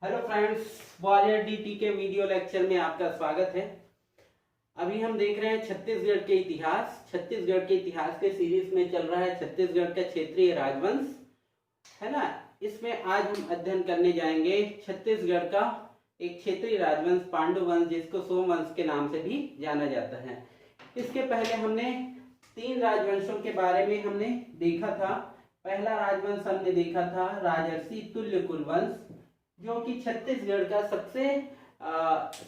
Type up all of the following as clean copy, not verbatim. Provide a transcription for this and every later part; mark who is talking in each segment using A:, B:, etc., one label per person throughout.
A: Hello friends, warrior DT के video lecture में आपका स्वागत है। अभी हम देख रहे हैं छत्तीसगढ़ के इतिहास। छत्तीसगढ़ के इतिहास के सीरीज में चल रहा है छत्तीसगढ़ का क्षेत्रीय राजवंश, है ना। इसमें आज हम अध्ययन करने जाएंगे छत्तीसगढ़ का एक क्षेत्रीय राजवंश पांडुवंश, जिसको सोमवंश के नाम से भी जाना जाता है। इसके पहले हमने 3 राजवंशों के बारे में हमने देखा था। पहला राजवंश हमने देखा था राजर्षि तुल्य कुलवंश, जो कि छत्तीसगढ़ का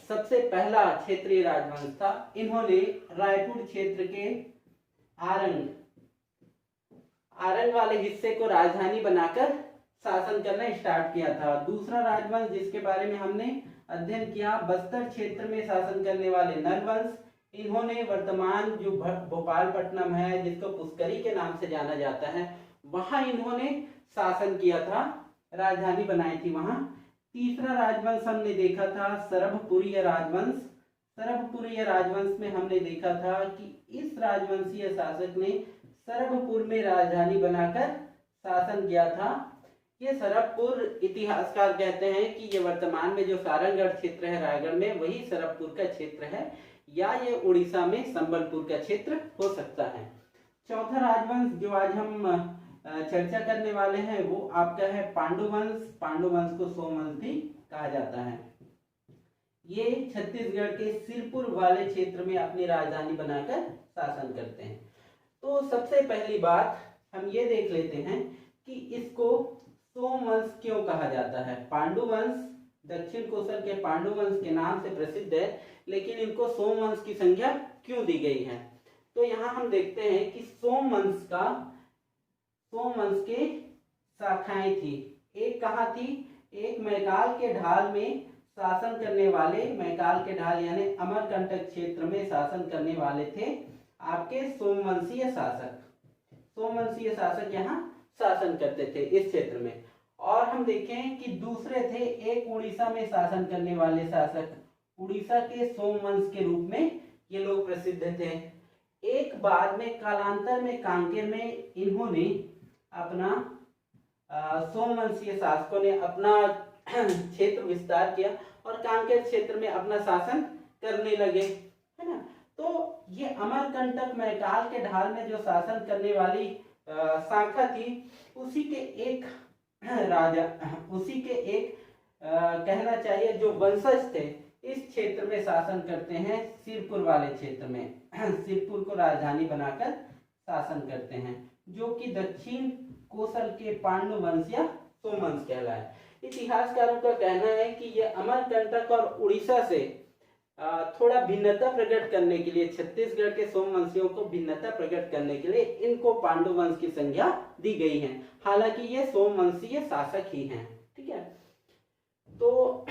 A: सबसे पहला क्षेत्रीय राजवंश था। इन्होंने रायपुर क्षेत्र के आरंग वाले हिस्से को राजधानी बनाकर शासन करना स्टार्ट किया था। दूसरा राजवंश जिसके बारे में हमने अध्ययन किया, बस्तर क्षेत्र में शासन करने वाले नलवंश। इन्होंने वर्तमान जो भोपालपट्टनम है, जिसको पुष्करी के नाम से जाना जाता है, वहां इन्होंने शासन किया था, राजधानी बनाई थी वहां। तीसरा राजवंश हमने देखा था सरभपुरीय राजवंश। सरभपुरीय राजवंश में हमने देखा था कि इस राजवंशीय शासक ने सरभपुर में राजधानी बनाकर शासन किया था। ये सरभपुर, इतिहासकार कहते हैं कि ये वर्तमान में जो सारंगगढ़ क्षेत्र है रायगढ़ में, वही सरभपुर का क्षेत्र है, या ये उड़ीसा में संबलपुर का क्षेत्र हो सकता है। चौथा राजवंश जो आज हम चर्चा करने वाले हैं वो आपका है पांडुवंश। पांडुवंश को सोमवंश भी कहा जाता है। ये छत्तीसगढ़ के सिरपुर वाले क्षेत्र में अपनी राजधानी बनाकर शासन करते हैं। तो सबसे पहली बात हम ये देख लेते हैं कि इसको सोमवंश क्यों कहा जाता है। पांडुवंश दक्षिण कोसल के पांडुवंश के नाम से प्रसिद्ध है, लेकिन इनको सोमवंश की संज्ञा क्यों दी गई है। तो यहाँ हम देखते हैं कि सोमवंश के शाखाएं थी। एक कहाँ थी? एक मैकाल के ढाल में शासन करने वाले, मैकाल के ढाल यानी अमरकंटक क्षेत्र में शासन करने वाले थे आपके सोमवंशीय शासक। सोमवंशीय शासक यहाँ शासन करते थे इस क्षेत्र में। और हम देखें कि दूसरे थे एक उड़ीसा में शासन करने वाले शासक, उड़ीसा के सोमवंश के रूप में ये लोग प्रसिद्ध थे। एक बाद में कालांतर में कांकेर में इन्होंने अपना सोमवंशीय शासकों ने अपना क्षेत्र विस्तार किया और कांकेर क्षेत्र में अपना शासन करने लगे, है ना। तो ये अमरकंटक मैकाल के ढाल में जो शासन करने वाली शाखा थी, उसी के एक कहना चाहिए जो वंशज थे, इस क्षेत्र में शासन करते हैं, सिरपुर वाले क्षेत्र में सिरपुर को राजधानी बनाकर शासन करते हैं, जो कि दक्षिण कोसल के पांडुवंश या सोमवंश कहलाए। इतिहासकारों का कहना है कि यह अमरकंटक और उड़ीसा से थोड़ा भिन्नता प्रकट करने के लिए, छत्तीसगढ़ के सोमवंशियों को भिन्नता प्रकट करने के लिए इनको पांडुवंश की संज्ञा दी गई है। हालांकि ये सोमवंशीय शासक ही हैं, ठीक है। तो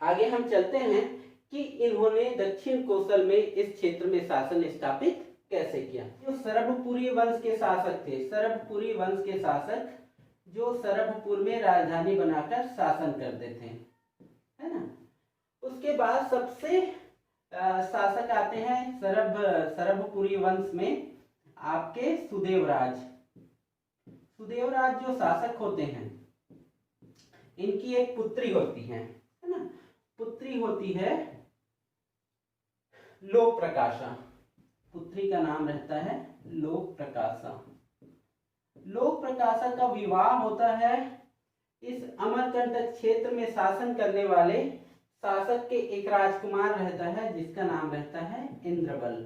A: आगे हम चलते हैं कि इन्होंने दक्षिण कोसल में इस क्षेत्र में शासन स्थापित कैसे किया। जो सरभपुरी वंश के शासक थे, सरभपुरी वंश के शासक जो सरभपुर में राजधानी बनाकर शासन करते थे, है ना। उसके बाद सबसे शासक आते हैं सरभपुरी वंश में आपके सुदेवराज। सुदेवराज जो शासक होते हैं, इनकी एक पुत्री होती है ना। पुत्री होती है लोक प्रकाशा। पुत्री का नाम रहता है लोक प्रकाशा। लोक प्रकाशा का विवाह होता है इस अमरकंटक क्षेत्र में शासन करने वाले शासक के एक राजकुमार रहता है, जिसका नाम रहता है इंद्रबल।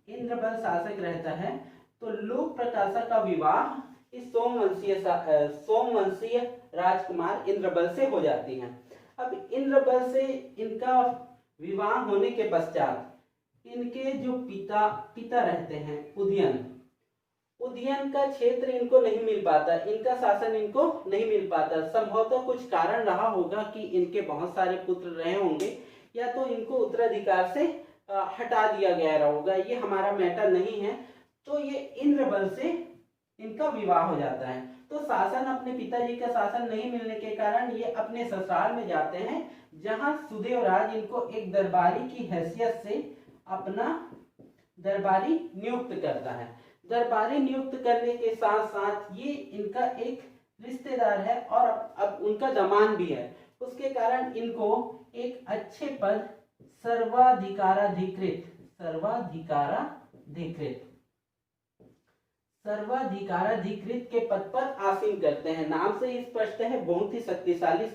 A: इंद्रबल शासक रहता है। तो लोक प्रकाशा का विवाह इस सोमवंशीय राजकुमार इंद्रबल से हो जाती है। अब इंद्रबल से इनका विवाह होने के पश्चात इनके जो पिता रहते हैं उदयन का क्षेत्र इनको नहीं मिल पाता, इनका शासन इनको नहीं मिल पाता। संभवतः कुछ कारण रहा होगा कि इनके बहुत सारे पुत्र रहे होंगे, या तो इनको उत्तराधिकार से हटा दिया गया होगा, ये हमारा मैटर नहीं है। तो ये इंद्रबल से इनका विवाह हो जाता है। तो शासन अपने पिताजी का शासन नहीं मिलने के कारण ये अपने ससुराल में जाते हैं, जहां सुदेवराज इनको एक दरबारी की हैसियत से अपना दरबारी नियुक्त करता है। दरबारी नियुक्त करने के साथ साथ ये इनका एक रिश्तेदार है और अब उनका जमान भी है, उसके कारण इनको एक अच्छे पद सर्वाधिकाराधिकृत के पद पर आसीन करते हैं। नाम से ही स्पष्ट है, बहुत ही शक्तिशाली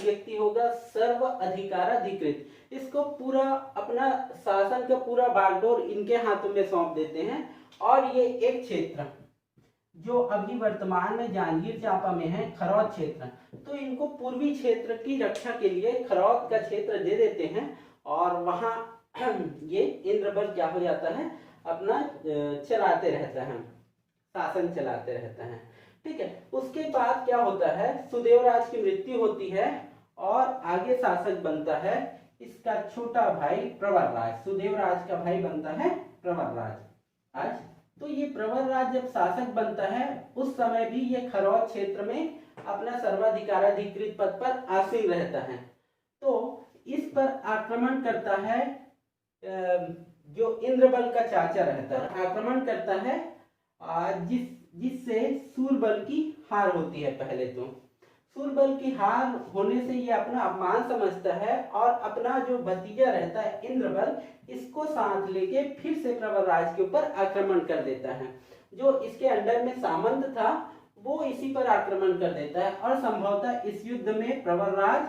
A: व्यक्ति होगा, सर्व अधिकाराधिकृत। इसको पूरा अपना शासन का पूरा बागडोर इनके हाथों में सौंप देते हैं। और ये एक क्षेत्र जो अभी वर्तमान में जांजगीर चांपा में है, खरौद क्षेत्र, तो इनको पूर्वी क्षेत्र की रक्षा के लिए खरौद का क्षेत्र दे देते हैं और वहां ये इंद्रबल क्या हो जाता है, अपना चलाते रहता है, शासन चलाते रहता है। ठीक है, उसके बाद क्या होता है, सुदेवराज की मृत्यु होती है और आगे शासक बनता है इसका छोटा भाई प्रवरराज। सुदेवराज का भाई बनता है प्रवरराज। आज तो ये प्रवरराज जब शासक बनता है उस समय भी ये खरौद क्षेत्र में अपना सर्वाधिकाराधिकृत पद पर आसीन रहता है। तो इस पर आक्रमण करता है जो इंद्रबल का चाचा रहता है, आक्रमण करता है जिससे सूरबल की हार होती है। पहले तो सूरबल की हार होने से ये अपना अपमान समझता है और अपना जो भतीजा रहता है इंद्रबल, इसको साथ लेके फिर से प्रवरराज के ऊपर आक्रमण कर देता है। जो इसके अंडर में सामंत था वो इसी पर आक्रमण कर देता है और संभवतः इस युद्ध में प्रवरराज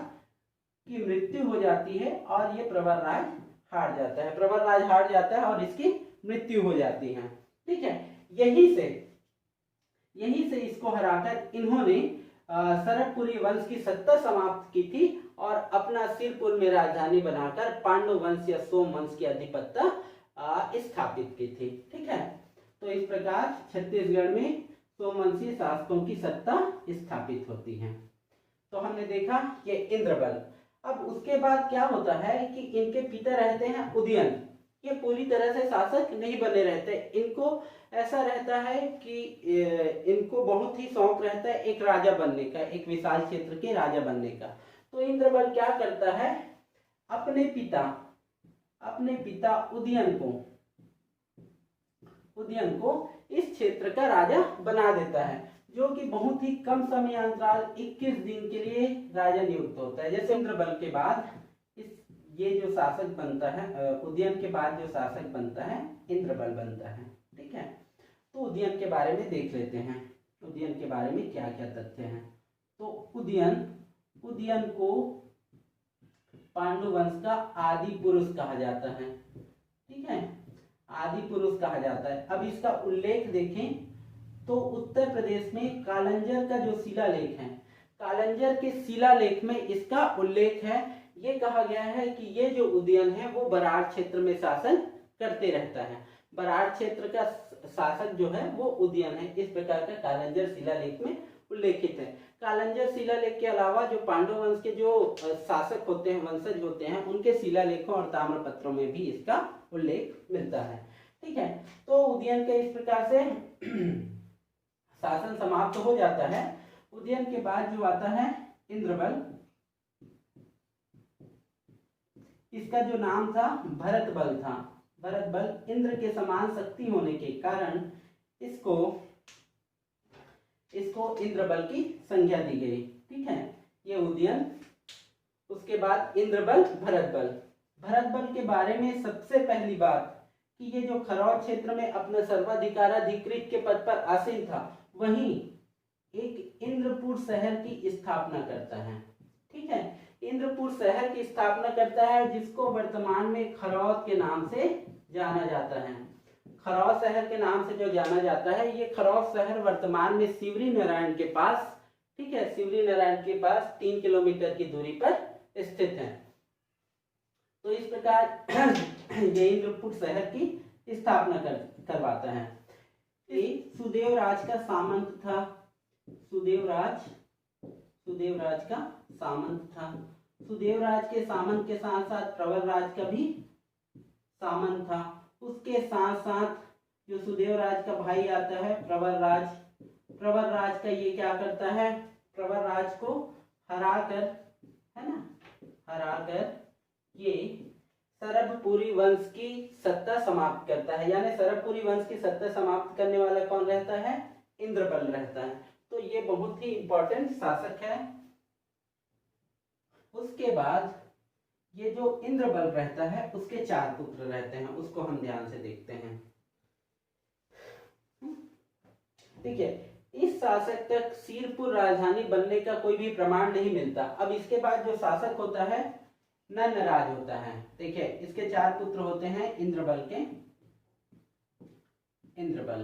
A: की मृत्यु हो जाती है और ये प्रवरराज हार जाता है। प्रवरराज हार जाता है और इसकी मृत्यु हो जाती है। ठीक है, यहीं से इसको हराकर इन्होंने सरकपुरी वंश की सत्ता समाप्त की थी और अपना सिरपुर में राजधानी बनाकर पांडु वंश या सोम वंश की आधिपत्य स्थापित की थी। ठीक है, तो इस प्रकार छत्तीसगढ़ में सोमवंशीय शासकों की सत्ता स्थापित होती है। तो हमने देखा ये इंद्रबल। अब उसके बाद क्या होता है कि इनके पिता रहते हैं उदयन। ये पूरी तरह से शासक नहीं बने रहते, इनको ऐसा रहता है कि इनको बहुत ही शौक रहता है एक राजा बनने का, एक विशाल क्षेत्र के राजा बनने का। तो इंद्रबल क्या करता है, अपने पिता उदयन को इस क्षेत्र का राजा बना देता है, जो कि बहुत ही कम समय अंतराल 21 दिन के लिए राजा नियुक्त होता है। जैसे इंद्रबल के बाद ये जो शासक बनता है, उदयन के बाद जो शासक बनता है इंद्रबल बनता है। ठीक है, तो उदयन के बारे में देख लेते हैं, उदयन के बारे में क्या क्या तथ्य हैं। तो उदयन को पांडु वंश का आदि पुरुष कहा जाता है। ठीक है, आदि पुरुष कहा जाता है। अब इसका उल्लेख देखें तो उत्तर प्रदेश में कालंजर का जो शिलालेख है, कालंजर के शिलालेख में इसका उल्लेख है। ये कहा गया है कि ये जो उदयन है वो बराड़ क्षेत्र में शासन करते रहता है। बराड़ क्षेत्र का शासक जो है वो उदयन है, इस प्रकार का कालंजर शिलालेख में उल्लेखित है। कालंजर शिलालेख के अलावा जो पांडव वंश के जो शासक होते हैं, वंशज होते हैं, उनके शिलालेखों और ताम्रपत्रों में भी इसका उल्लेख मिलता है। ठीक है, तो उदयन के इस प्रकार से शासन समाप्त हो जाता है। उदयन के बाद जो आता है इंद्रबल, इसका जो नाम था भरतबल था। भरतबल इंद्र के समान शक्ति होने के कारण इसको इंद्रबल की संज्ञा दी गई। ठीक है, ये उदयन, उसके बाद इंद्रबल, भरतबल के बारे में सबसे पहली बात कि ये जो खरौद क्षेत्र में अपना सर्वाधिकाराधिकृत के पद पर आसीन था, वहीं एक इंद्रपुर शहर की स्थापना करता है। ठीक है, इंद्रपुर शहर की स्थापना करता है जिसको वर्तमान में खरौद के नाम से जाना जाता है। खरौद शहर के नाम से जो जाना जाता है, ये खरौद शहर वर्तमान में सिवरी नारायण के पास, ठीक है, सिवरी नारायण के पास 3 किलोमीटर की दूरी पर स्थित है। तो इस प्रकार ये इंद्रपुर शहर की स्थापना करवाता है। सुदेवराज का सामंत था, सुदेवराज का सामंत था। सुदेवराज के सामंत के साथ साथ प्रवरराज का भी सामंत था। उसके साथ साथ जो सुदेवराज का भाई आता है प्रवरराज का ये क्या करता है, प्रवरराज को हराकर, है ना, हराकर ये सरभपुरी वंश की सत्ता समाप्त करता है। यानी सरभपुरी वंश की सत्ता समाप्त करने वाला कौन रहता है, इंद्रबल रहता है। तो ये बहुत ही इंपॉर्टेंट शासक है। उसके बाद ये जो इंद्रबल रहता है उसके 4 पुत्र रहते हैं, उसको हम ध्यान से देखते हैं। ठीक है, इस शासक तक सिरपुर राजधानी बनने का कोई भी प्रमाण नहीं मिलता। अब इसके बाद जो शासक होता है नन्नराज होता है। देखिए इसके 4 पुत्र होते हैं इंद्रबल के। इंद्रबल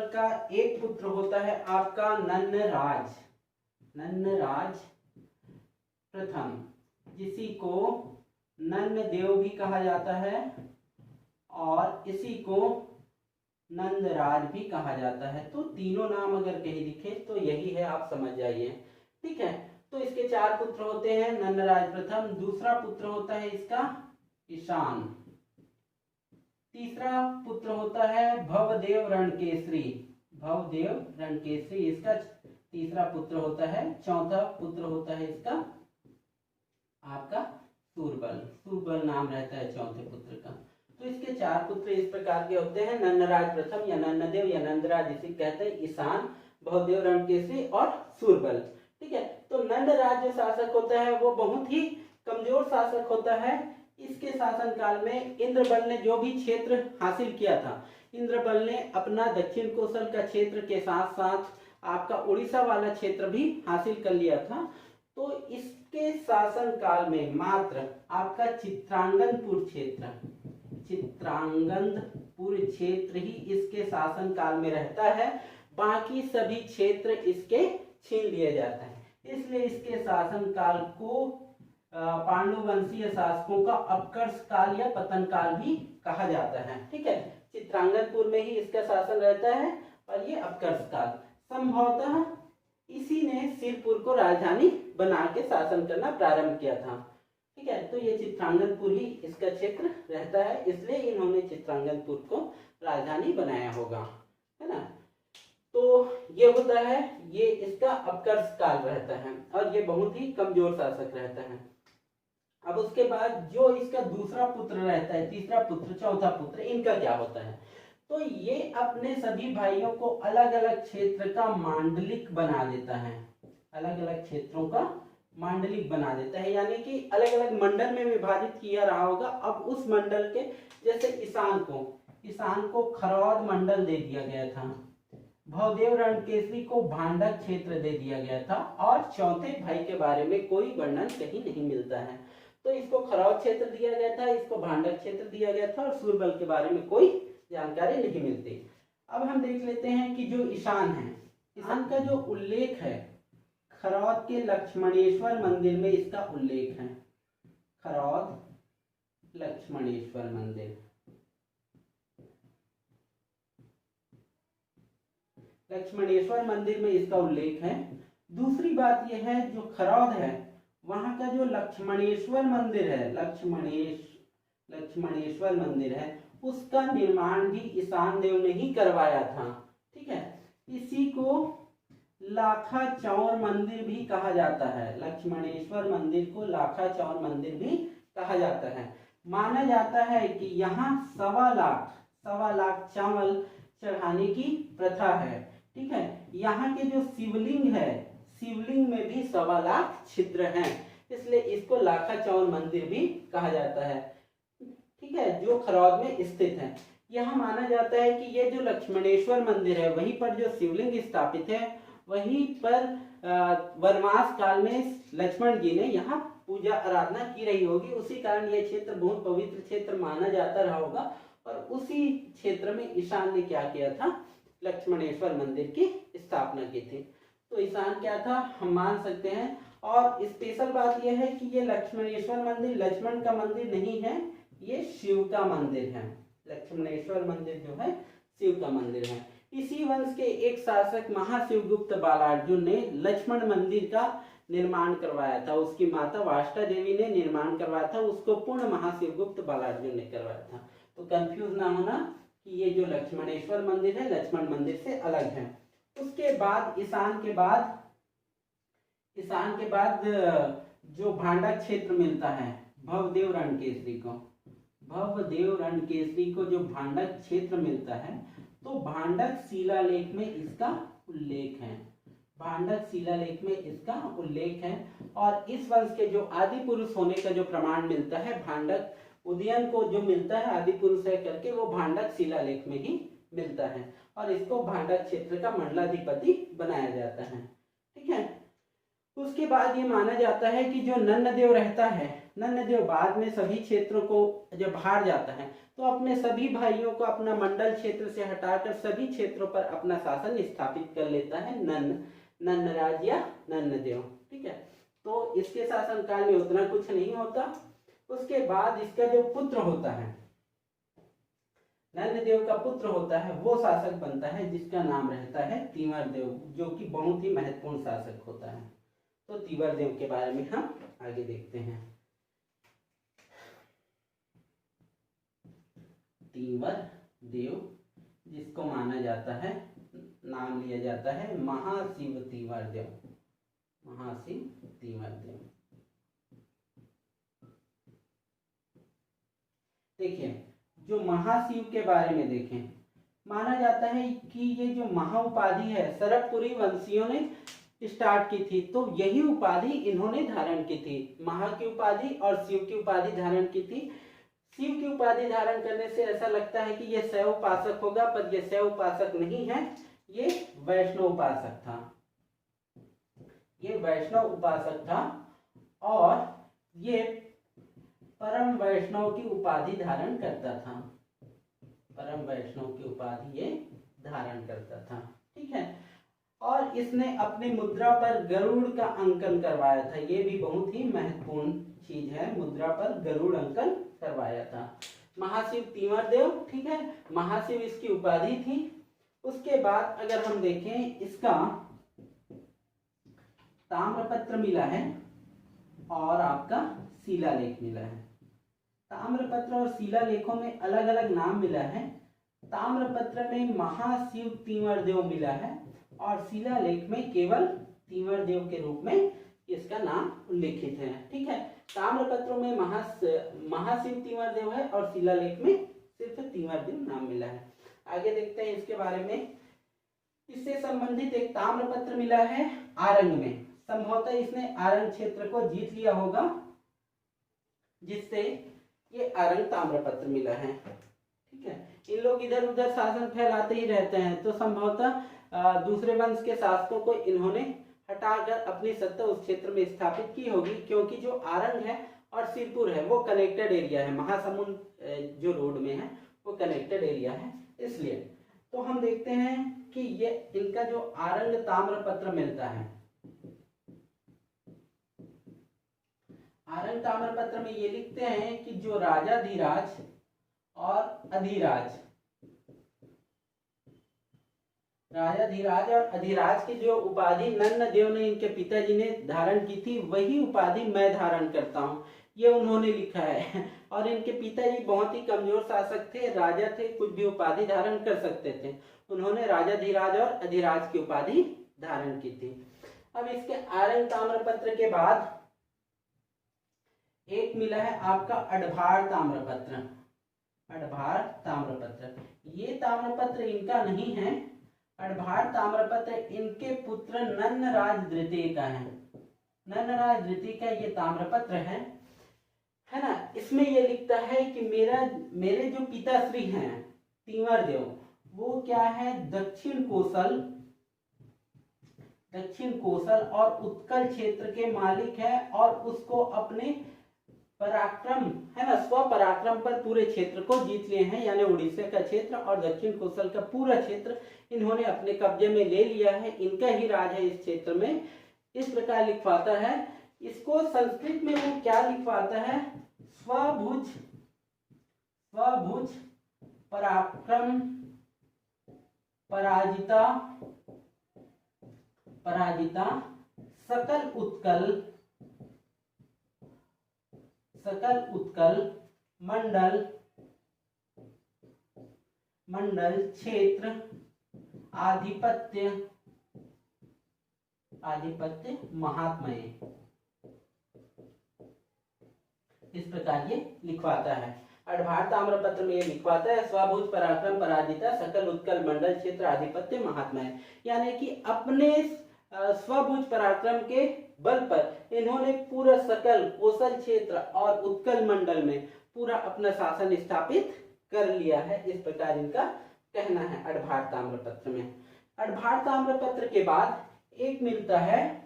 A: का एक पुत्र होता है आपका नन्नराज प्रथम, जिसी को नन्नदेव भी कहा जाता है और इसी को नंदराज भी कहा जाता है। तो तीनों नाम अगर कहीं दिखे तो यही है, आप समझ जाइए। ठीक है, तो इसके 4 पुत्र होते हैं, नंदराज प्रथम, दूसरा पुत्र होता है इसका ईशान, तीसरा पुत्र होता है भवदेव रणकेसरी, इसका तीसरा पुत्र होता है, चौथा पुत्र होता है इसका आपका सूरबल नाम रहता है चौथे पुत्र का। तो इसके 4 पुत्र इस प्रकार के होते हैं, नन्नराज प्रथम या नन्नदेव या नंदराज जिसे कहते हैं, ईशान, भवदेव रणकेसरी और सूरबल। ठीक है, तो नंदराज जो शासक होता है वो बहुत ही कमजोर शासक होता है। इसके शासन काल में इंद्रबल ने जो भी क्षेत्र हासिल किया था, इंद्रबल ने अपना दक्षिण कोसल का क्षेत्र के साथ साथ आपका उड़ीसा वाला क्षेत्र भी हासिल कर लिया था। तो इसके शासन काल में मात्र आपका चित्रांगनपुर क्षेत्र ही इसके शासन काल में रहता है, बाकी सभी क्षेत्र इसके छीन लिए जाते हैं। इसलिए इसके शासन काल को पांडुवंशीय शासकों का अपकर्ष काल या पतन काल भी कहा जाता है। ठीक है, चित्रांगनपुर में ही इसका शासन रहता है और ये अपकर्ष काल। संभवतः इसी ने सिरपुर को राजधानी बना के शासन करना प्रारंभ किया था। ठीक है, तो ये चित्रांगनपुर ही इसका क्षेत्र रहता है, इसलिए इन्होंने चित्रांगनपुर को राजधानी बनाया होगा, है ना। तो ये होता है, ये इसका अपकर्ष काल रहता है और ये बहुत ही कमजोर शासक रहता है। अब उसके बाद जो इसका दूसरा पुत्र रहता है, तीसरा पुत्र, चौथा पुत्र, इनका क्या होता है? तो ये अपने सभी भाइयों को अलग अलग क्षेत्र का मांडलिक बना देता है, अलग अलग क्षेत्रों का मांडलिक बना देता है, यानी कि अलग अलग मंडल में विभाजित किया रहा होगा। अब उस मंडल के जैसे ईशान को खरौद मंडल दे दिया गया था, भवदेव रणकेसरी को भांडक क्षेत्र दे दिया गया था और चौथे भाई के बारे में कोई वर्णन कहीं नहीं मिलता है। तो इसको खरौद क्षेत्र दिया गया था, इसको भांडक क्षेत्र दिया गया था और सूरबल के बारे में कोई जानकारी नहीं मिलती। अब हम देख लेते हैं कि जो ईशान है, ईशान का जो उल्लेख है खरौद के लक्ष्मणेश्वर मंदिर में, इसका उल्लेख है खरौद लक्ष्मणेश्वर मंदिर। लक्ष्मणेश्वर मंदिर में इसका उल्लेख है। दूसरी बात यह है, जो खरौद है वहां का जो लक्ष्मणेश्वर मंदिर है, लक्ष्मणेश्वर मंदिर है, उसका निर्माण भी ईशान देव ने ही करवाया था। ठीक है, इसी को लाखा चौर मंदिर भी कहा जाता है, लक्ष्मणेश्वर मंदिर को लाखा चौर मंदिर भी कहा जाता है। माना जाता है कि यहाँ 1.25 लाख चावल चढ़ाने की प्रथा है। ठीक है, यहाँ के जो शिवलिंग है, शिवलिंग में भी 1.25 लाख छिद्र हैं, इसलिए इसको लाखा चौर मंदिर भी कहा जाता है। ठीक है, जो खरौद में स्थित है। यहाँ माना जाता है कि ये जो लक्ष्मणेश्वर मंदिर है, वहीं पर जो शिवलिंग स्थापित है, वहीं पर वनवास काल में लक्ष्मण जी ने यहाँ पूजा आराधना की रही होगी, उसी कारण ये क्षेत्र बहुत पवित्र क्षेत्र माना जाता रहा होगा। और उसी क्षेत्र में ईशान ने क्या किया था, लक्ष्मणेश्वर मंदिर की स्थापना की थी। तो ईशान क्या था, हम मान सकते हैं। और स्पेशल बात यह है कि ये लक्ष्मणेश्वर मंदिर लक्ष्मण का मंदिर नहीं है, ये शिव का मंदिर है। लक्ष्मणेश्वर मंदिर जो है शिव का मंदिर है। इसी वंश के एक शासक महाशिवगुप्त बालार्जुन ने लक्ष्मण मंदिर का निर्माण करवाया था, उसकी माता वाष्टा देवी ने निर्माण करवाया था, उसको पूर्ण महाशिवगुप्त बालार्जुन ने करवाया था। तो कंफ्यूज ना होना कि ये जो लक्ष्मणेश्वर मंदिर है लक्ष्मण मंदिर से अलग है। उसके बाद ईशान के बाद जो भांडक क्षेत्र मिलता है भवदेव रणकेसरी को जो भांडक क्षेत्र मिलता है, तो भांडक शिलालेख में इसका उल्लेख है। भांडक शिलालेख में इसका उल्लेख है। और इस वंश के जो आदि पुरुष होने का जो प्रमाण मिलता है भांडक उदयन को जो मिलता है आदि पुरुष है करके, वो भांडक शिलालेख में ही मिलता है और इसको भांडक क्षेत्र का मंडलाधिपति बनाया जाता है। ठीक है। उसके बाद ये माना जाता है कि जो नन्नदेव रहता है, नन्नदेव बाद में सभी क्षेत्रों को जब हार जाता है तो अपने सभी भाइयों को अपना मंडल क्षेत्र से हटाकर सभी क्षेत्रों पर अपना शासन स्थापित कर लेता है नन्नराज या नन्नदेव। ठीक है। तो इसके शासनकाल में उतना कुछ नहीं होता। उसके बाद इसका जो पुत्र होता है, नन्नदेव का पुत्र होता है, वो शासक बनता है जिसका नाम रहता है तीवरदेव, जो कि बहुत ही महत्वपूर्ण शासक होता है। तो तीवरदेव के बारे में हम आगे देखते हैं। तीवरदेव जिसको माना जाता है, नाम लिया जाता है महाशिव तीवरदेव, महाशिव तीवरदेव। देखिए, जो महाशिव के बारे में देखें, माना जाता है कि ये जो महा उपाधि है सरबपुरी वंशियों ने स्टार्ट की थी, तो यही उपाधि इन्होंने धारण की थी। महा की उपाधि और शिव की उपाधि धारण की थी। शिव की उपाधि धारण करने से ऐसा लगता है कि ये शैव उपासक होगा, पर ये शैव उपासक नहीं है, ये वैष्णव उपासक था। ये वैष्णव उपासक था और ये परम वैष्णव की उपाधि धारण करता था। परम वैष्णव की उपाधि ये धारण करता था। ठीक है। और इसने अपनी मुद्रा पर गरुड़ का अंकन करवाया था। ये भी बहुत ही महत्वपूर्ण चीज है, मुद्रा पर गरुड़ अंकन करवाया था। महाशिव तीवरदेव, ठीक है, महाशिव इसकी उपाधि थी। उसके बाद अगर हम देखें, इसका ताम्रपत्र मिला है और आपका शिलालेख मिला है। ताम्रपत्र और शिलालेखों में अलग अलग नाम मिला है। ताम्रपत्र में महाशिव तीवरदेव मिला है और शिलालेख में केवल तीवरदेव के रूप में इसका नाम उल्लेखित है। ठीक है। ताम्रपत्रों में महाशिव तीवरदेव है और शिलालेख में सिर्फ तीवरदेव नाम मिला है। आगे देखते हैं इसके बारे में। इससे संबंधित एक ताम्रपत्र मिला है आरंग में। संभवतः इसने आरंग क्षेत्र को जीत लिया होगा, जिससे ये आरंग ताम्रपत्र मिला है। ठीक है। इन लोग इधर उधर शासन फैलाते ही रहते हैं, तो संभवतः दूसरे वंश के शासकों को इन्होंने हटाकर अपनी सत्ता उस क्षेत्र में स्थापित की होगी, क्योंकि जो आरंग है और सिरपुर है वो कनेक्टेड एरिया है, महासमुंद जो रोड में है वो कनेक्टेड एरिया है, इसलिए। तो हम देखते हैं कि ये इनका जो आरंग ताम्रपत्र मिलता है, आरंग ताम्रपत्र में ये लिखते हैं कि जो राजाधिराज और अधिराज, राजाधिराज और अधिराज की जो उपाधि नन्नदेव ने इनके पिताजी ने धारण की थी, वही उपाधि मैं धारण करता हूँ, ये उन्होंने लिखा है। और इनके पिताजी बहुत ही कमजोर शासक थे, राजा थे, कुछ भी उपाधि धारण कर सकते थे। उन्होंने राजाधिराज और अधिराज की उपाधि धारण की थी। अब इसके आरंग ताम्रपत्र के बाद एक मिला है आपका अडभार ताम्रपत्र। अडभार ताम्रपत्र, ये ताम्रपत्र इनका नहीं है। अडभार ताम्रपत्र इनके पुत्र नन्नराज द्वितीय का है। नन्नराज द्वितीय का ये ताम्रपत्र है ना। इसमें ये लिखता है कि मेरे जो पिताश्री हैं तीवरदेव, वो क्या है, दक्षिण कौशल और उत्कल क्षेत्र के मालिक है और उसको अपने पराक्रम है ना, स्वपराक्रम पर पूरे क्षेत्र को जीत लिए हैं, यानी उड़ीसा का क्षेत्र और दक्षिण कौशल का पूरा क्षेत्र इन्होंने अपने कब्जे में ले लिया है। इनका ही राज है इस क्षेत्र में। इस प्रकार लिखवाता है। इसको संस्कृत में वो क्या लिखवाता है, स्वभुज पराक्रम पराजिता सकल उत्कल मंडल क्षेत्र आधिपत्य महात्मय, इस प्रकार ये लिखवाता है। अडभार ताम्रपत्र में ये लिखवाता है स्वभुज पराक्रम पराजिता सकल उत्कल मंडल क्षेत्र आधिपत्य महात्मा है, यानी कि अपने स्वभुज पराक्रम के बल पर इन्होंने पूरा सकल कोसल क्षेत्र और उत्कल मंडल में पूरा अपना शासन स्थापित कर लिया है, इस प्रकार इनका कहना है अडभार ताम्रपत्र में। अडभार ताम्रपत्र के बाद एक मिलता है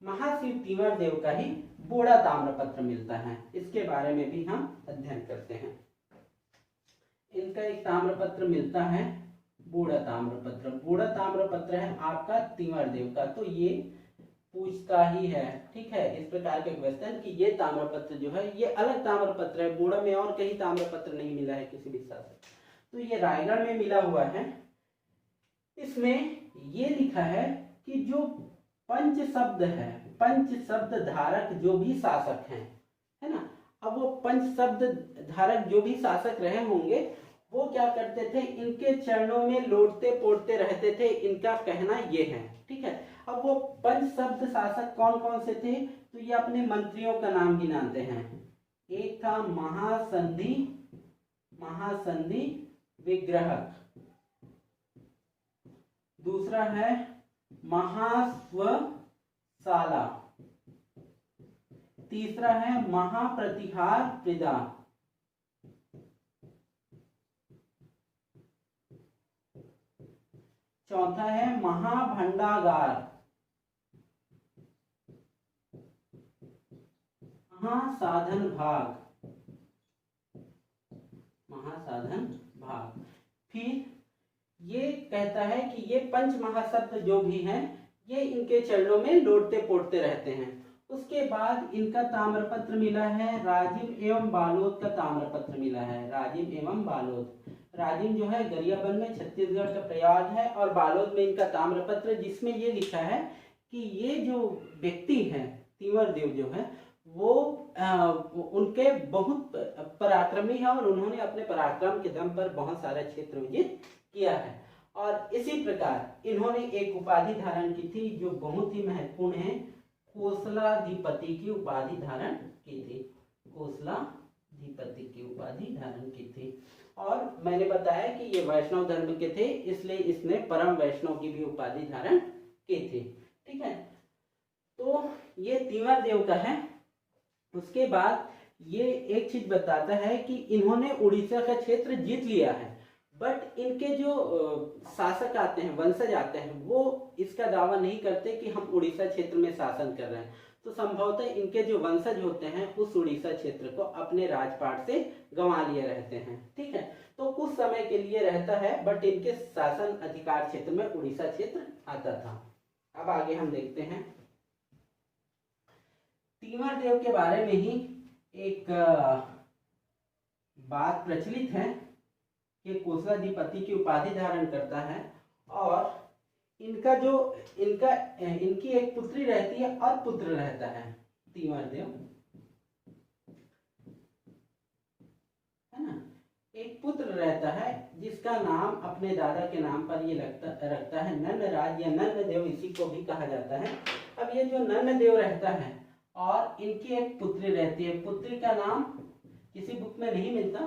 A: महाशिव तीवर देव का ही बोड़ा ताम्रपत्र मिलता है, इसके बारे में भी हम अध्ययन करते हैं। इनका एक ताम्रपत्र मिलता है बूढ़ा ताम्रपत्र। बूढ़ा ताम्रपत्र है आपका तीवर देव का, तो ये पूछता ही है, ठीक है, इस प्रकार के क्वेश्चन कि ये ताम्रपत्र जो है ये अलग ताम्रपत्र है, बूढ़ा में और कहीं ताम्रपत्र नहीं मिला है किसी भी शासक, तो ये रायगढ़ में मिला हुआ है। इसमें ये लिखा है कि जो पंच शब्द है, पंच शब्द धारक जो भी शासक हैं, है ना, अब वो पंच शब्द धारक जो भी शासक रहे होंगे वो क्या करते थे, इनके चरणों में लौटते पोड़ते रहते थे, इनका कहना ये है, ठीक है। अब वो पंच शब्द शासक कौन कौन से थे, तो ये अपने मंत्रियों का नाम गिनाते हैं। एक था महासंधि, महासंधि विग्रहक, दूसरा है महास्वशाला, तीसरा है महाप्रतिहार प्रदा, चौथा है महाभंडागार, महासाधन भाग, महासाधन भाग। फिर ये कहता है कि ये पंच महाशब्द जो भी हैं ये इनके चरणों में लौटते पोड़ते रहते हैं। उसके बाद इनका ताम्रपत्र मिला है राजिम एवं बालोद का ताम्रपत्र मिला है, राजिम एवं बालोद। राजिम जो है गरियाबंद में छत्तीसगढ़ का प्रयाग है, और बालोद में इनका ताम्रपत्र, जिसमें ये लिखा है कि ये जो व्यक्ति हैं तीवर देव जो है वो उनके बहुत पराक्रमी है और उन्होंने अपने पराक्रम के दम पर बहुत सारा क्षेत्र विजित किया है। और इसी प्रकार इन्होंने एक उपाधि धारण की थी जो बहुत ही महत्वपूर्ण है, कोसलाधिपति की उपाधि धारण की थी, कोसलाधिपति की उपाधि धारण की थी। और मैंने बताया कि ये वैष्णव धर्म के थे, इसलिए इसने परम वैष्णव की भी उपाधि धारण की थी, ठीक है। तो ये तीवर देव का है। उसके बाद ये एक चीज बताता है कि इन्होंने उड़ीसा का क्षेत्र जीत लिया है, बट इनके जो शासक आते हैं, वंशज आते हैं, वो इसका दावा नहीं करते कि हम उड़ीसा क्षेत्र में शासन कर रहे हैं। तो संभवतः इनके जो वंशज होते हैं उस उड़ीसा क्षेत्र को अपने राजपाट से गंवा लिए रहते हैं, ठीक है। तो कुछ समय के लिए रहता है, बट इनके शासन अधिकार क्षेत्र में उड़ीसा क्षेत्र आता था। अब आगे हम देखते हैं तीवर देव के बारे में ही एक बात प्रचलित है कि कोसलाधिपति की उपाधि धारण करता है, और इनकी एक पुत्री रहती है और पुत्र रहता है तीवर देव, है ना। एक पुत्र रहता है जिसका नाम अपने दादा के नाम पर ये रखता है नन्नराज या नन्नदेव, इसी को भी कहा जाता है। अब ये जो नन्नदेव रहता है और इनकी एक पुत्री रहती है, पुत्री का नाम किसी बुक में नहीं मिलता,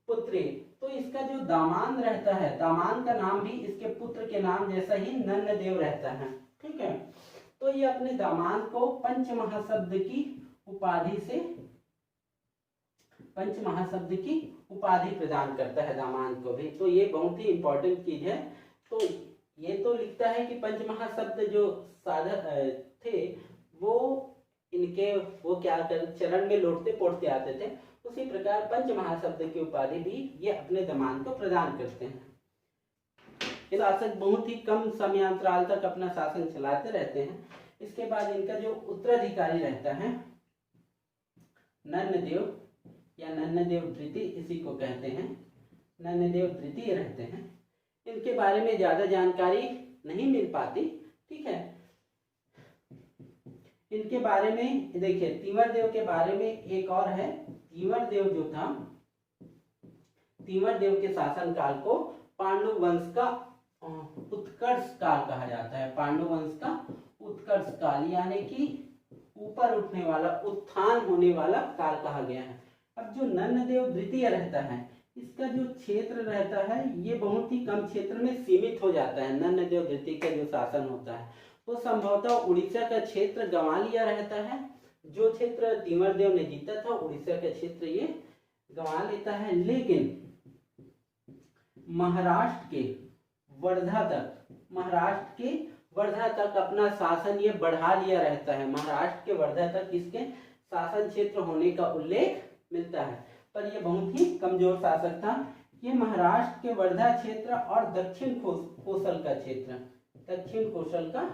A: पुत्री, तो इसका जो दामाद रहता है, दामाद का नाम भी इसके पुत्र के नाम जैसा ही नन्नदेव रहता है, ठीक है। तो ये अपने दामाद को पंच महाशब्द की उपाधि प्रदान करता है दामाद को भी। तो ये बहुत ही इंपॉर्टेंट चीज है। तो ये तो लिखता है कि पंच महाशब्द जो साधक थे वो क्या कर चरण में लौटते पोड़ते आते थे, उसी प्रकार पंच महाशब्द की उपाधि भी ये अपने दामाद को प्रदान करते हैं। ये शासक बहुत ही कम समयांतराल तक अपना शासन चलाते रहते हैं। इसके बाद इनका जो उत्तराधिकारी रहता है नन्नदेव या नन्नदेव तृतीय, इसी को कहते हैं, नन्नदेव तृतीय रहते हैं। इनके बारे में ज्यादा जानकारी नहीं मिल पाती, ठीक है। इनके बारे में देखिए, तीवर देव के बारे में एक और है। तीवर देव जो था, तीवर देव के शासन काल को पांडु वंश का उत्कर्ष काल कहा जाता है। पांडु वंश का उत्कर्ष काल यानी कि ऊपर उठने वाला, उत्थान होने वाला काल कहा गया है। अब जो नन्नदेव द्वितीय रहता है, इसका जो क्षेत्र रहता है ये बहुत ही कम क्षेत्र में सीमित हो जाता है। नन्नदेव द्वितीय का जो शासन होता है वो संभवतः उड़ीसा का क्षेत्र गंवा लिया रहता है। जो क्षेत्र तीवरदेव ने जीता था उड़ीसा का क्षेत्र ये गंवा लेता है, लेकिन महाराष्ट्र के वर्धा तक अपना शासन ये बढ़ा लिया रहता है। महाराष्ट्र के वर्धा तक इसके शासन क्षेत्र होने का उल्लेख मिलता है, पर यह बहुत ही कमजोर शासक था। ये महाराष्ट्र के वर्धा क्षेत्र और दक्षिण कोसल का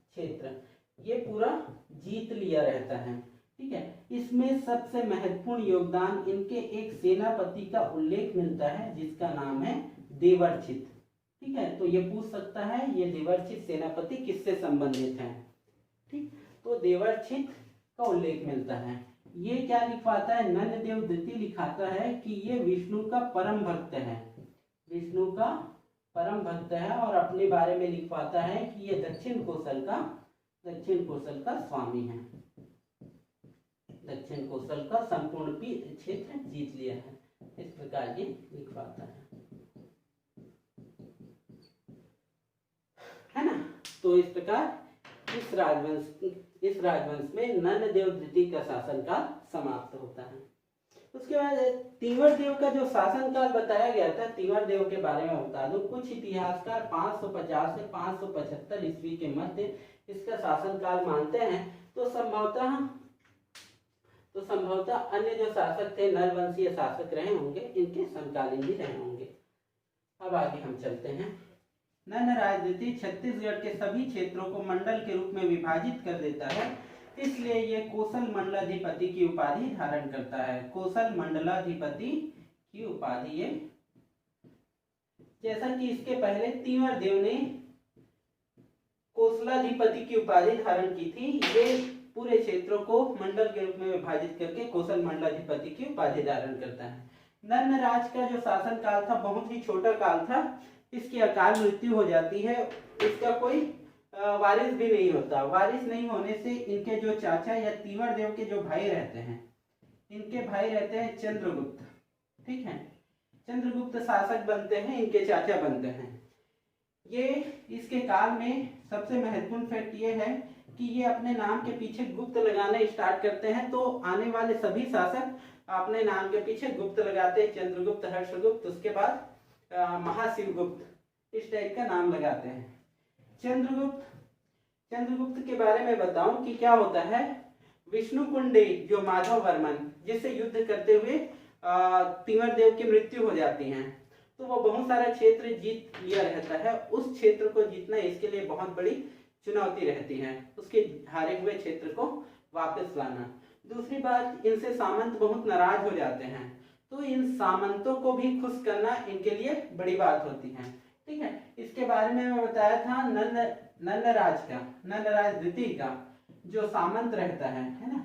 A: क्षेत्र ये पूरा जीत लिया रहता है। ठीक है, इसमें सबसे महत्वपूर्ण योगदान इनके एक सेनापति का उल्लेख मिलता है जिसका नाम है देवर्चित। ठीक है, तो ये पूछ सकता है ये देवर्चित सेनापति किससे संबंधित है। ठीक, तो देवर्चित का उल्लेख मिलता है। ये क्या लिखवाता है, नन्नदेव द्वितीय लिखाता है कि ये विष्णु का परम भक्त है, और अपने बारे में लिखवाता है कि ये दक्षिण कोसल का स्वामी है। दक्षिण कोसल का संपूर्ण क्षेत्र जीत लिया है, इस प्रकार ये लिखवाता है ना। तो इस प्रकार इस राजवंश में नन्नदेव द्वितीय का शासनकाल समाप्त होता है। उसके बाद तीवरदेव का जो शासनकाल बताया गया था, तीवरदेव के बारे में बता दूं, कुछ इतिहासकार 550 से 575 ईस्वी के मध्य इसका शासनकाल मानते हैं। तो संभवतः अन्य जो शासक थे नलवंशीय शासक रहे होंगे, इनके समकालीन ही रहे होंगे। अब आगे हम चलते हैं। नन्न राजनीति छत्तीसगढ़ के सभी क्षेत्रों को मंडल के रूप में विभाजित कर देता है, इसलिए ये कोसल मंडलाधिपति की उपाधि धारण करता है। कोसल मंडलाधिपति की उपाधि ये, जैसा कि इसके पहले तीवरदेव ने कोसलाधिपति की उपाधि धारण की थी, ये पूरे क्षेत्रों को मंडल के रूप में विभाजित करके कोसल मंडलाधिपति की उपाधि धारण करता है। नन्न राज का जो शासन काल था बहुत ही छोटा काल था, इसकी अकाल मृत्यु हो जाती है, इसका कोई वारिस भी नहीं होता। वारिस नहीं होने से इनके जो चाचा या तीवरदेव के जो भाई रहते हैं, इनके भाई रहते हैं चंद्रगुप्त। ठीक है, चंद्रगुप्त शासक बनते हैं, इनके चाचा बनते हैं। ये इसके काल में सबसे महत्वपूर्ण फैक्ट ये है कि ये अपने नाम के पीछे गुप्त लगाना स्टार्ट करते हैं, तो आने वाले सभी शासक अपने नाम के पीछे गुप्त लगाते हैं। चंद्रगुप्त, हर्षगुप्त, उसके बाद महाशिवगुप्त, इस टाइप का नाम लगाते हैं। चंद्रगुप्त के बारे में बताऊं कि क्या होता है। विष्णुकुंडी जो माधव वर्मन जिससे युद्ध करते हुए तीवरदेव की मृत्यु हो जाती है, तो वो बहुत सारा क्षेत्र जीत लिया रहता है। उस क्षेत्र को जीतना इसके लिए बहुत बड़ी चुनौती रहती है, उसके हारे हुए क्षेत्र को वापस लाना। दूसरी बात, इनसे सामंत बहुत नाराज हो जाते हैं, तो इन सामंतों को भी खुश करना इनके लिए बड़ी बात होती है। ठीक है, इसके बारे में मैं बताया था नन्नराज द्वितीय का जो सामंत रहता है ना,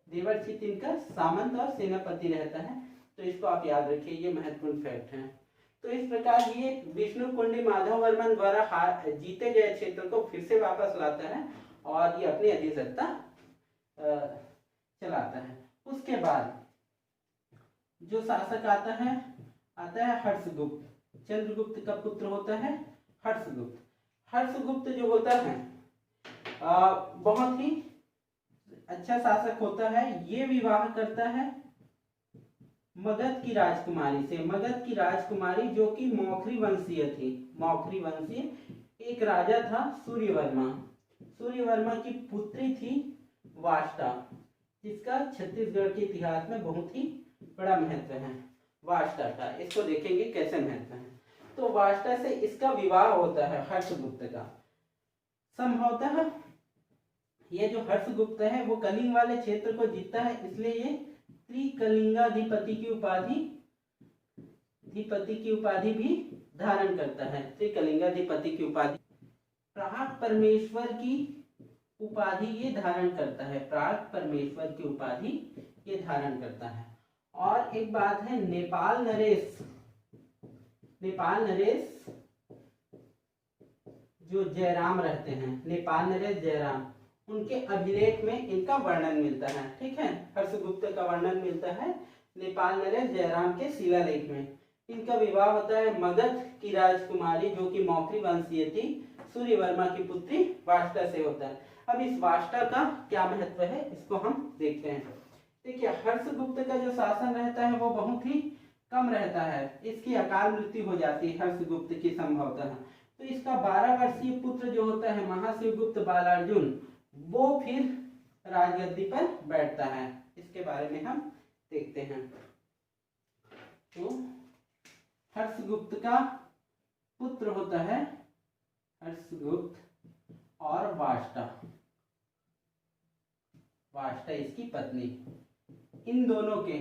A: देवर्चित इनका सामंत और सेनापति रहता है, तो इसको आप याद रखिए, ये महत्वपूर्ण फैक्ट है। तो इस प्रकार ये विष्णुकुंडी माधव वर्मन द्वारा जीते गए क्षेत्र को फिर से वापस लाता है और ये अपनी अधिसत्ता चलाता है। उसके बाद जो शासक आता है हर्षगुप्त। चंद्रगुप्त का पुत्र होता है हर्षगुप्त जो होता है बहुत ही अच्छा शासक होता है। ये विवाह करता है मगध की राजकुमारी से। मगध की राजकुमारी जो कि मौखरी वंशीय थी। मौखरी वंशीय एक राजा था सूर्यवर्मा की पुत्री थी वाष्टा, जिसका छत्तीसगढ़ के इतिहास में बहुत ही बड़ा महत्व है। वाष्टा का इसको देखेंगे कैसे महत्व है। तो वाष्टा से इसका विवाह होता है हर्षगुप्त का। संभवतः ये जो हर्षगुप्त है वो कलिंग वाले क्षेत्र को जीतता है, इसलिए ये त्रिकलिंगाधिपति की उपाधि भी धारण करता है। त्रिकलिंगाधिपति की उपाधि, प्राग परमेश्वर की उपाधि ये धारण करता है। प्राग परमेश्वर की उपाधि ये धारण करता है। और एक बात है, नेपाल नरेश जो जयराम रहते हैं, नेपाल नरेश जयराम, उनके अभिलेख में इनका वर्णन मिलता है। ठीक है, हर्षगुप्त का वर्णन मिलता है नेपाल नरेश जयराम के शिलालेख में। इनका विवाह होता है मगध की राजकुमारी जो कि मौखरी वंशीय थी सूर्यवर्मा की पुत्री वाष्टा से होता है। अब इस वाष्टा का क्या महत्व है इसको हम देखते हैं। देखिए, हर्षगुप्त का जो शासन रहता है वो बहुत ही कम रहता है, इसकी अकाल मृत्यु हो जाती है हर्षगुप्त की संभवतः। तो इसका 12 वर्षीय पुत्र जो होता है महाशिवगुप्त बालार्जुन, वो फिर राजगद्दी पर बैठता है। इसके बारे में हम देखते हैं। तो हर्षगुप्त का पुत्र होता है हर्षगुप्त और वाष्टा, वाष्टा इसकी पत्नी। इन दोनों के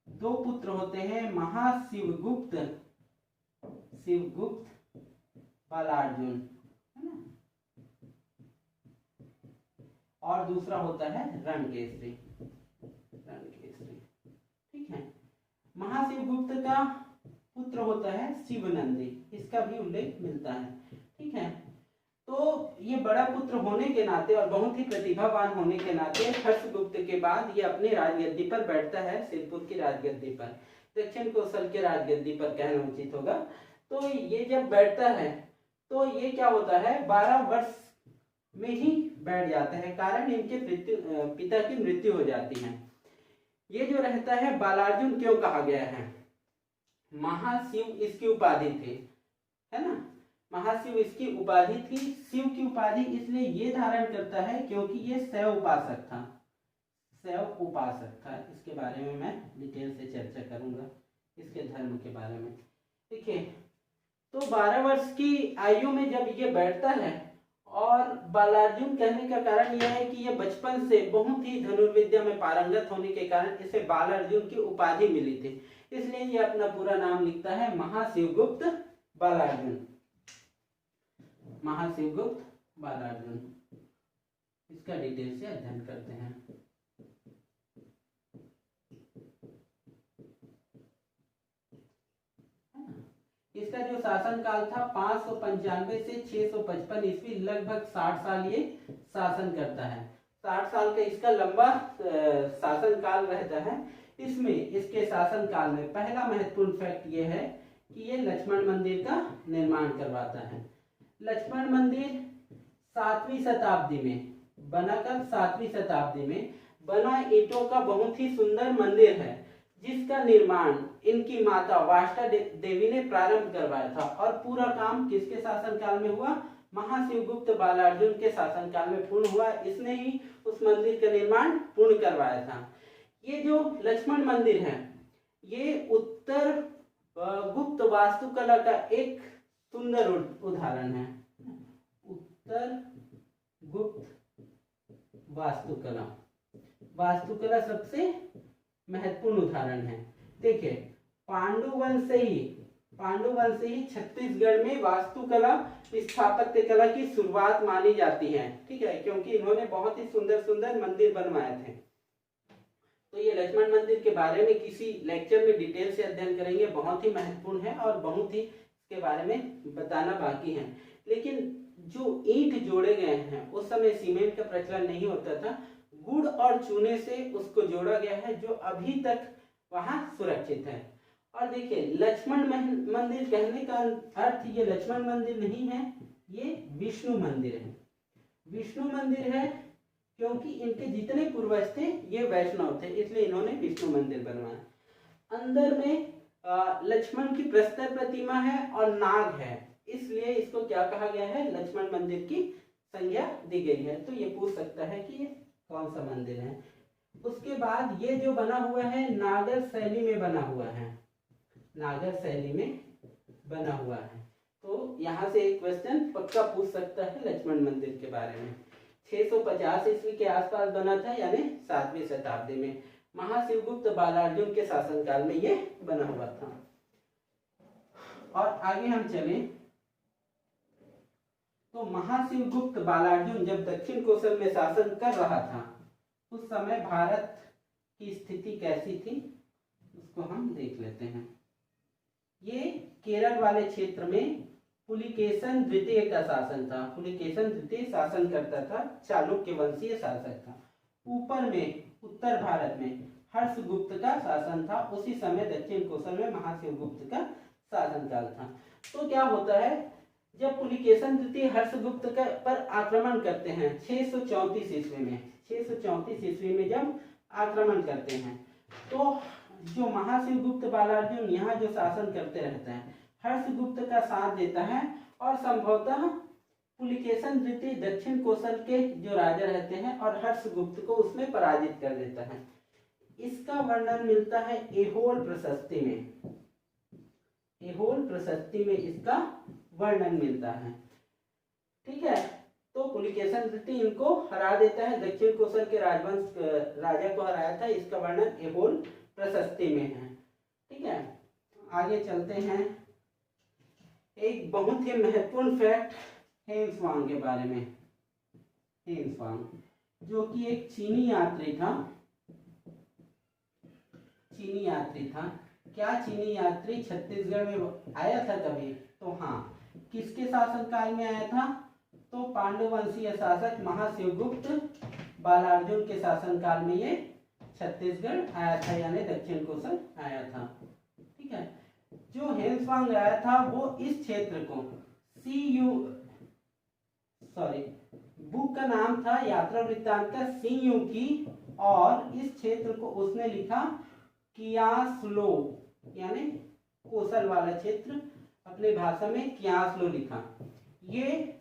A: दो पुत्र होते हैं महाशिवगुप्त, शिवगुप्त बालार्जुन, है ना, और दूसरा होता है रणकेसरी, रणकेसरी। ठीक है, महाशिवगुप्त का पुत्र होता है शिवनंदी, इसका भी उल्लेख मिलता है। ठीक है, तो ये बड़ा पुत्र होने के नाते और बहुत ही प्रतिभावान होने के नाते हर्षगुप्त के बाद ये अपनी राजगद्दी पर बैठता है, सिरपुर की राजगद्दी पर, दक्षिण कोसल के राजगद्दी पर कहना उचित होगा। तो ये जब बैठता है तो ये क्या होता है 12 वर्ष में ही बैठ जाता है, कारण इनके पिता की मृत्यु हो जाती है। ये जो रहता है बालार्जुन क्यों कहा गया है, महाशिव इसकी उपाधि थी, है ना, महाशिव इसकी उपाधि थी। शिव की उपाधि इसलिए ये धारण करता है क्योंकि ये शैव उपासक था, शैव उपासक था। इसके बारे में मैं डिटेल से चर्चा करूंगा, इसके धर्म के बारे में। देखिए, तो 12 वर्ष की आयु में जब ये बैठता है, और बालार्जुन कहने का कारण यह है कि ये बचपन से बहुत ही धनुर्विद्या में पारंगत होने के कारण इसे बालार्जुन की उपाधि मिली थी, इसलिए ये अपना पूरा नाम लिखता है महाशिवगुप्त बालार्जुन, महाशिवगुप्त बालार्जुन। इसका डिटेल से अध्ययन करते हैं। इसका जो शासन काल था 595 से 655 ईस्वी, लगभग 60 साल ये शासन करता है। 60 साल का इसका लंबा शासन काल रहता है। इसमें इसके शासन काल में पहला महत्वपूर्ण फैक्ट ये है कि ये लक्ष्मण मंदिर का निर्माण करवाता है। लक्ष्मण मंदिर 7वीं शताब्दी में बनाकर 7वीं शताब्दी में बना ईंटों का बहुत ही सुंदर मंदिर है, जिसका निर्माण इनकी माता वाष्टा देवी ने प्रारंभ करवाया था। और पूरा काम किसके शासनकाल में हुआ, महाशिवगुप्त बालार्जुन के शासनकाल में पूर्ण हुआ। इसने ही उस मंदिर का निर्माण पूर्ण करवाया था। ये जो लक्ष्मण मंदिर है ये उत्तर गुप्त वास्तुकला का एक सुंदर उदाहरण है, उत्तर गुप्त वास्तुकला, वास्तुकला सबसे महत्वपूर्ण उदाहरण है। देखिए, पांडुवंश से ही छत्तीसगढ़ में वास्तुकला स्थापत्य कला की शुरुआत मानी जाती है। ठीक है, क्योंकि इन्होंने बहुत ही सुंदर सुंदर मंदिर बनवाए थे। तो ये लक्ष्मण मंदिर के बारे में किसी लेक्चर में डिटेल से अध्ययन करेंगे, बहुत ही महत्वपूर्ण है और बहुत ही इसके बारे में बताना बाकी है। लेकिन जो ईंट जोड़े गए हैं उस समय सीमेंट का प्रचलन नहीं होता था, गुड़ और चूने से उसको जोड़ा गया है, जो अभी तक वहां सुरक्षित है। और देखिए, लक्ष्मण मंदिर कहने का अर्थ ये लक्ष्मण मंदिर नहीं है, ये विष्णु मंदिर है। विष्णु मंदिर है क्योंकि इनके जितने पूर्वज थे ये वैष्णव थे, इसलिए इन्होंने विष्णु मंदिर बनवाया। अंदर में लक्ष्मण की प्रस्तर प्रतिमा है और नाग है, इसलिए इसको क्या कहा गया है, लक्ष्मण मंदिर की संज्ञा दी गई है। तो ये पूछ सकता है कि ये कौन सा मंदिर है। उसके बाद ये जो बना हुआ है नागर शैली में बना हुआ है, नागर शैली में बना हुआ है। तो यहाँ से एक क्वेश्चन पक्का पूछ सकता है लक्ष्मण मंदिर के बारे में। 650 ईस्वी के आसपास बना था, यानी 7वीं शताब्दी में महाशिवगुप्त बालार्जुन के शासनकाल में ये बना हुआ था। और आगे हम चले तो महाशिवगुप्त बालार्जुन जब दक्षिण कोसल में शासन कर रहा था उस समय भारत की स्थिति कैसी थी उसको हम देख लेते हैं। ये केरल वाले क्षेत्र में पुलिकेशन द्वितीय का शासन था। पुलिकेशन द्वितीय शासन करता था, चालुक्य वंशीय शासक था। ऊपर में उत्तर भारत में हर्षगुप्त का शासन था। उसी समय दक्षिण कोसल में महाशिवगुप्त का शासनकाल था। तो क्या होता है, जब पुलिकेशन द्वितीय हर्षगुप्त पर आक्रमण करते हैं 634 ईस्वी में, 634 ईस्वी में जब आक्रमण करते हैं, तो जो महाशिवगुप्त बालार्जुन यहाँ जो शासन करते रहते हैं, हर्षगुप्त का साथ देता है और संभवतः पुलिकेशन द्वितीय दक्षिण कोसल के जो राजा रहते हैं और हर्षगुप्त को उसमें पराजित कर देता है। इसका वर्णन मिलता है ऐहोल प्रशस्ति में। ऐहोल प्रशस्ति में इसका वर्णन मिलता है। ठीक है, तो पुलिकेशन द्वितीय इनको हरा देता है, दक्षिण कोसल के राजवंश राजा को हराया था। इसका वर्णन ऐहोल प्रशस्ति में है। ठीक है, आगे चलते हैं। एक बहुत ही महत्वपूर्ण फैक्ट हेन्सवांग के बारे में। हेन्सवांग जो कि एक चीनी यात्री था। चीनी यात्री था। क्या चीनी यात्री छत्तीसगढ़ में आया था कभी? तो हाँ, किसके शासनकाल में आया था? तो पांडुवंशीय शासक महाशिवगुप्त बालार्जुन के शासनकाल में ये छत्तीसगढ़ आया था, यानी दक्षिण कोसल आया था। ठीक है, जो हेन्सवांग आया था वो इस क्षेत्र को बुक का नाम था यात्रा वृत्तांत का सीयू की, और इस क्षेत्र को उसने लिखा कियासलो, यानी कोसल वाला क्षेत्र अपने भाषा में कियासलो लिखा। ये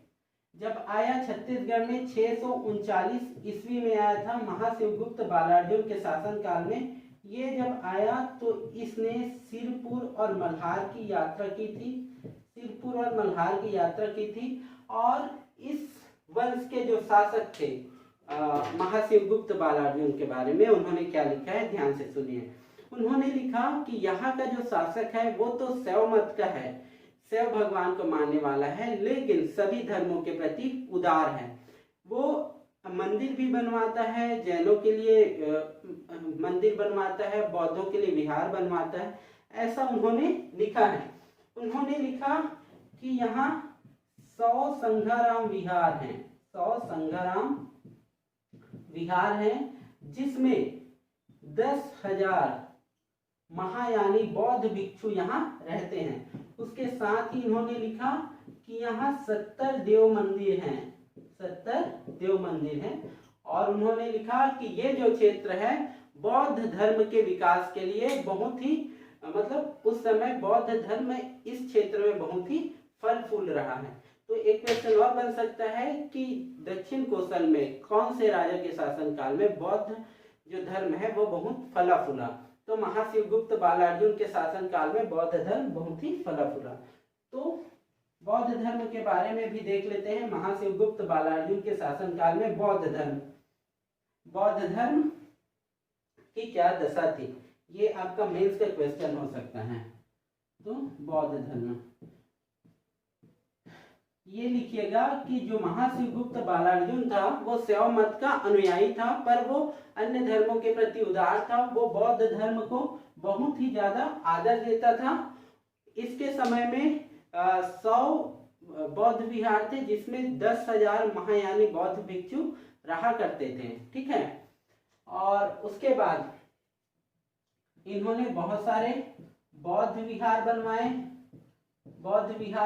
A: जब आया छत्तीसगढ़ में 639 ईस्वी में आया था, महाशिवगुप्त बालार्जुन के शासन काल में। ये जब आया तो इसने सिरपुर और मल्हार की यात्रा की थी। सिरपुर और मल्हार की यात्रा की थी, और इस वंश के जो शासक थे महाशिवगुप्त बालार्जुन के बारे में उन्होंने क्या लिखा है, ध्यान से सुनिए। उन्होंने लिखा कि यहाँ का जो शासक है वो तो शैव मत का है, शैव भगवान को मानने वाला है, लेकिन सभी धर्मों के प्रति उदार है। वो मंदिर भी बनवाता है, जैनों के लिए मंदिर बनवाता है, बौद्धों के लिए विहार बनवाता है, ऐसा उन्होंने लिखा है। उन्होंने लिखा कि यहाँ 100 संघाराम विहार हैं, 100 संघाराम विहार हैं, जिसमें 10,000 महायानी बौद्ध भिक्षु यहाँ रहते हैं। उसके साथ ही इन्होंने लिखा कि यहाँ 70 देव मंदिर हैं, 70 देव मंदिर हैं, और उन्होंने लिखा कि ये जो क्षेत्र है बौद्ध धर्म के विकास के लिए बहुत ही, मतलब उस समय बौद्ध धर्म इस क्षेत्र में बहुत ही फल फूल रहा है। तो एक क्वेश्चन और बन सकता है कि दक्षिण कोसल में कौन से राजा के शासन काल में बौद्ध जो धर्म है वो बहुत फला फूला? तो महाशिवगुप्त बालार्जुन के शासन काल में बौद्ध धर्म बहुत ही फला फूला। तो बौद्ध धर्म के बारे में भी देख लेते हैं। महाशिवगुप्त बालार्जुन के शासन काल में बौद्ध धर्म की क्या दशा थी, ये आपका मेंस का क्वेश्चन हो सकता है। तो बौद्ध धर्म, ये लिखिएगा कि जो महाशिवगुप्त बालार्जुन था वो शैव मत का अनुयायी था, पर वो अन्य धर्मों के प्रति उदार था। वो बौद्ध धर्म को बहुत ही ज्यादा आदर देता था। इसके समय में 100 बौद्ध विहार थे, जिसमें 10,000 महायानी बौद्ध भिक्षु रहा करते थे। ठीक है, और उसके बाद इन्होंने बहुत सारे बौद्ध विहार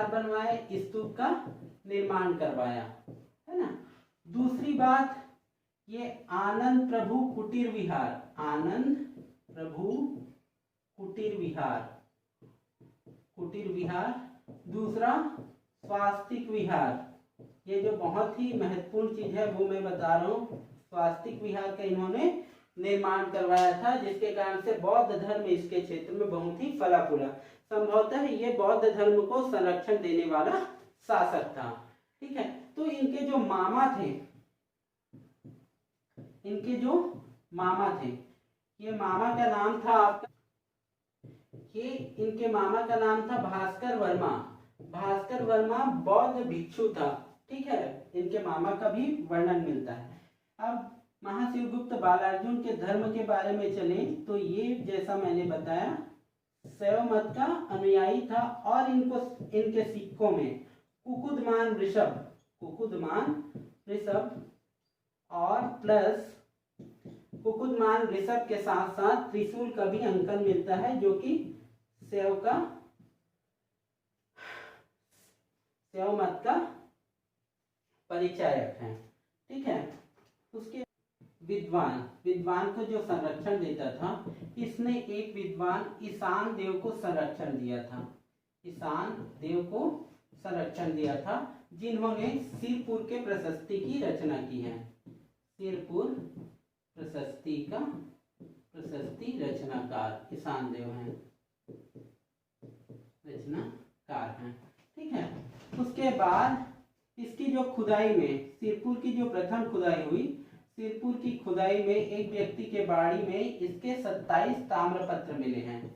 A: बनवाए, स्तूप का निर्माण करवाया, है ना। दूसरी बात, ये आनंद प्रभु कुटीर विहार, दूसरा स्वास्तिक विहार। ये जो बहुत ही महत्वपूर्ण चीज है वो मैं बता रहा हूँ। स्वास्तिक विहार का इन्होंने निर्माण करवाया था, जिसके कारण से बौद्ध धर्म इसके क्षेत्र में बहुत ही फला फूला। संभवतः ये बौद्ध धर्म को संरक्षण देने वाला शासक था। ठीक है, तो इनके जो मामा थे, ये मामा का नाम था आपका, इनके मामा का नाम था भास्कर वर्मा बौद्ध भिक्षु था। ठीक है, इनके मामा का भी वर्णन मिलता है। अब महाशिवगुप्त बालार्जुन के धर्म के बारे में चलें तो ये जैसा मैंने बताया शैव मत का अनुयायी था, और इनके सिक्कों में कुकुदमान ऋषभ, कुकुदमान ऋषभ और प्लस कुकुदमान ऋषभ के साथ साथ त्रिशूल का भी अंकन मिलता है, जो कि शैव मत का परिचायक है। ठीक है। उसके विद्वान को जो संरक्षण देता था, इसने एक विद्वान ईशान देव को संरक्षण दिया था, ईशान देव को संरक्षण दिया था, जिन्होंने सिरपुर के प्रशस्ति की रचना की है। सिरपुर प्रशस्ति रचनाकार ईशान देव हैं, रचनाकार हैं। ठीक है। उसके बाद इसकी जो खुदाई में, सिरपुर की जो प्रथम खुदाई हुई, सिरपुर की खुदाई में एक व्यक्ति के बाड़ी में इसके 27 ताम्रपत्र मिले हैं।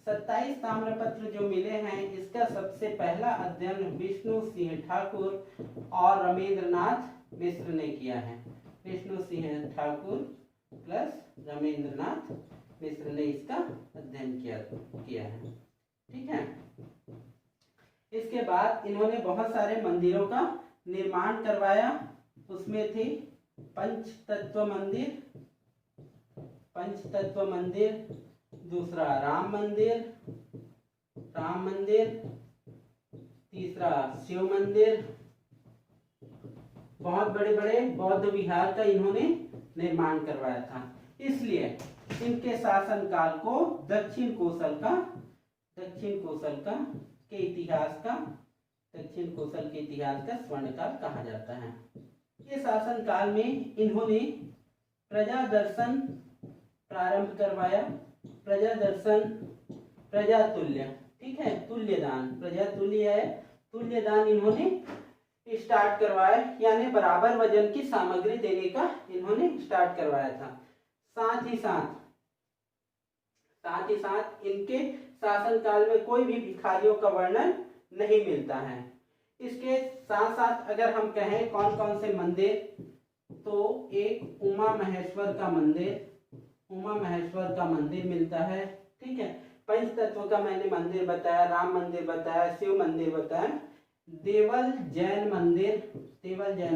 A: 27 ताम्रपत्र जो मिले हैं, इसका सबसे पहला अध्ययन विष्णु सिंह ठाकुर और रमेंद्रनाथ मिश्र ने किया है। विष्णु सिंह ठाकुर प्लस रमेंद्रनाथ मिश्र ने इसका अध्ययन किया है। ठीक है। इसके बाद इन्होंने बहुत सारे मंदिरों का निर्माण करवाया। उसमें थे पंचतत्व मंदिर, दूसरा राम मंदिर, तीसरा शिव मंदिर, बहुत बड़े बड़े बौद्ध विहार का इन्होंने निर्माण करवाया था। इसलिए इनके शासनकाल को दक्षिण कौशल के इतिहास का स्वर्णकाल कहा जाता है। इस शासनकाल में इन्होंने प्रजा दर्शन प्रारंभ करवाया। प्रजातुल्य, ठीक है, तुल्यदान, तुल्यदान इन्होंने स्टार्ट करवाया, यानी बराबर वजन की सामग्री देने का इन्होंने स्टार्ट करवाया था। साथ ही साथ इनके शासनकाल में कोई भी भिखारियों का वर्णन नहीं मिलता है। इसके साथ साथ अगर हम कहें कौन कौन से मंदिर, तो एक उमा महेश्वर का मंदिर मिलता है। ठीक है। पंचतत्व का मैंने मंदिर बताया, राम मंदिर बताया, शिव मंदिर बताया। देवल जैन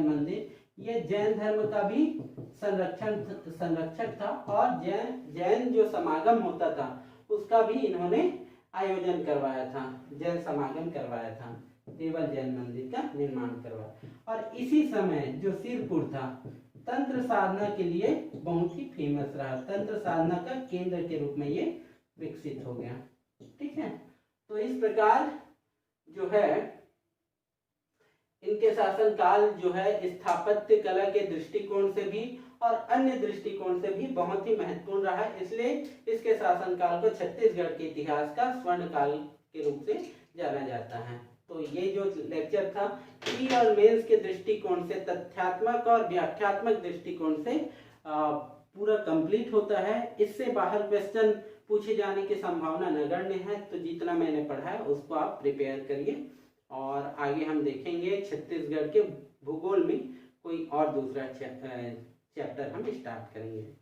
A: मंदिर, ये जैन धर्म का भी संरक्षक था और जैन जो समागम होता था उसका भी इन्होंने आयोजन करवाया था, जैन समागम करवाया था, देवल जैन मंदिर का निर्माण करवाया। और इसी समय जो सिरपुर था, तंत्र साधना के लिए बहुत ही फेमस रहा, तंत्र साधना का केंद्र के रूप में ये विकसित हो गया। ठीक है। तो इस प्रकार जो है इनके शासनकाल जो है स्थापत्य कला के दृष्टिकोण से भी और अन्य दृष्टिकोण से भी बहुत ही महत्वपूर्ण रहा है। इसलिए इसके शासनकाल को छत्तीसगढ़ के इतिहास का स्वर्ण काल के रूप से जाना जाता है। तो ये जो लेक्चर था, प्री और मेंस के दृष्टिकोण से, तथ्यात्मक और व्याख्यात्मक दृष्टिकोण से पूरा कंप्लीट होता है। इससे बाहर क्वेश्चन पूछे जाने की संभावना नगण्य है। तो जितना मैंने पढ़ा है उसको आप प्रिपेयर करिए और आगे हम देखेंगे छत्तीसगढ़ के भूगोल में कोई और दूसरा चैप्टर हम स्टार्ट करेंगे।